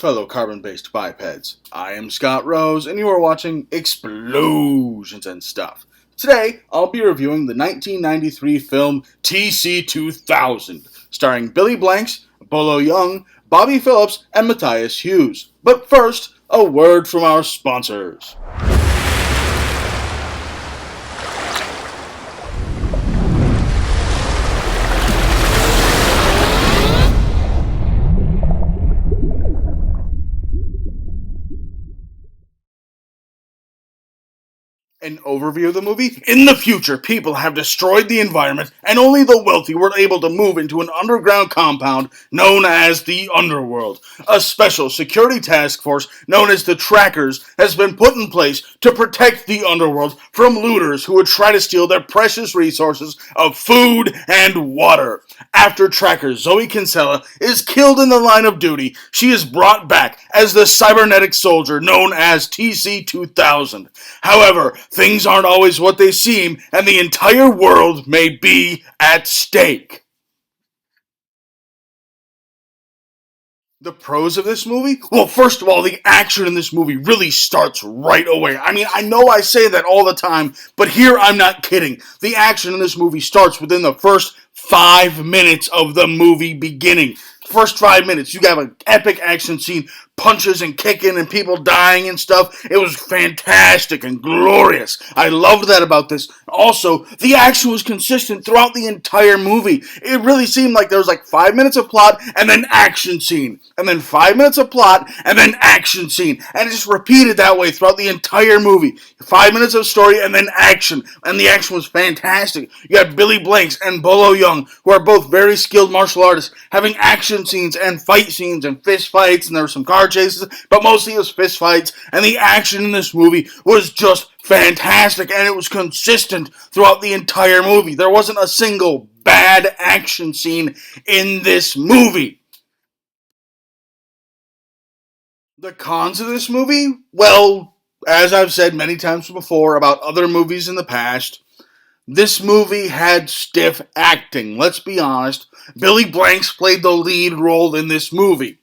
fellow carbon-based bipeds. I am Scott Rose, and you are watching Explosions and Stuff. Today, I'll be reviewing the 1993 film TC-2000, starring Billy Blanks, Bolo Young, Bobby Phillips, and Matthias Hughes. But first, a word from our sponsors. An overview of the movie. In the future, people have destroyed the environment, and only the wealthy were able to move into an underground compound known as the Underworld. A special security task force known as the Trackers has been put in place to protect the Underworld from looters who would try to steal their precious resources of food and water. After Tracker Zoe Kinsella is killed in the line of duty, she is brought back as the cybernetic soldier known as TC-2000. However, things aren't always what they seem, and the entire world may be at stake. The pros of this movie? Well, first of all, the action in this movie really starts right away. I mean, I know I say that all the time, but here I'm not kidding. The action in this movie starts within the first 5 minutes of the movie beginning. First 5 minutes, you have an epic action scene, punches and kicking and people dying and stuff. It was fantastic and glorious. I loved that about this. Also, the action was consistent throughout the entire movie. It really seemed like there was like 5 minutes of plot and then action scene. And then 5 minutes of plot and then action scene. And it just repeated that way throughout the entire movie. 5 minutes of story and then action. And the action was fantastic. You had Billy Blanks and Bolo Young, who are both very skilled martial artists, having action scenes and fight scenes and fist fights, and there were some car chases, but mostly it was fist fights, and the action in this movie was just fantastic, and it was consistent throughout the entire movie. There wasn't a single bad action scene in this movie. The cons of this movie? Well, as I've said many times before about other movies in the past, this movie had stiff acting. Let's be honest. Billy Blanks played the lead role in this movie.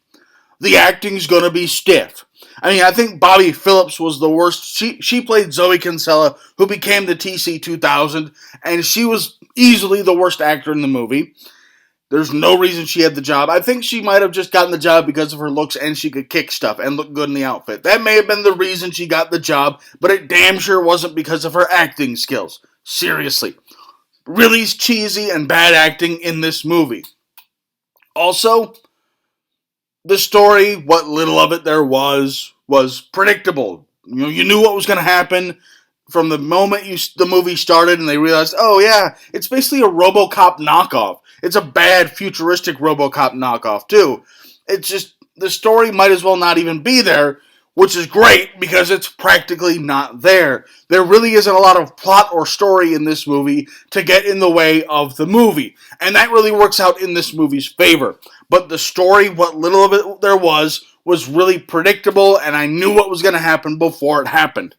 The acting's gonna be stiff. I mean, I think Bobby Phillips was the worst. She played Zoe Kinsella, who became the TC-2000, and she was easily the worst actor in the movie. There's no reason she had the job. I think she might have just gotten the job because of her looks and she could kick stuff and look good in the outfit. That may have been the reason she got the job, but it damn sure wasn't because of her acting skills. Seriously. Really cheesy and bad acting in this movie. Also, the story, what little of it there was predictable. You knew what was going to happen from the moment the movie started, and they realized, oh yeah, it's basically a RoboCop knockoff. It's a bad, futuristic RoboCop knockoff, too. It's just, the story might as well not even be there, which is great because it's practically not there. There really isn't a lot of plot or story in this movie to get in the way of the movie. And that really works out in this movie's favor. But the story, what little of it there was really predictable, and I knew what was going to happen before it happened.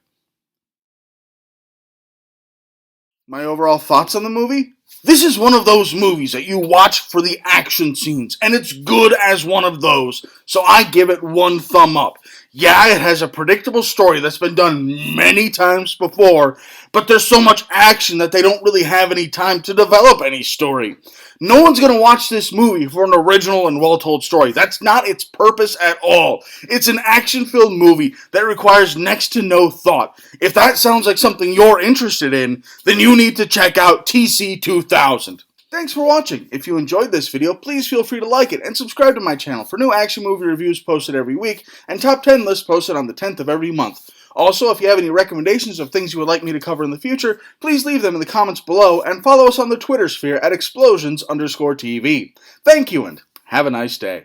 My overall thoughts on the movie? This is one of those movies that you watch for the action scenes, and it's good as one of those, so I give it 1 thumb up. Yeah, it has a predictable story that's been done many times before, but there's so much action that they don't really have any time to develop any story. No one's going to watch this movie for an original and well-told story. That's not its purpose at all. It's an action-filled movie that requires next to no thought. If that sounds like something you're interested in, then you need to check out TC-2000. Thanks for watching. If you enjoyed this video, please feel free to like it and subscribe to my channel for new action movie reviews posted every week and top 10 lists posted on the 10th of every month. Also, if you have any recommendations of things you would like me to cover in the future, please leave them in the comments below and follow us on the Twitter sphere at explosions_TV. Thank you and have a nice day.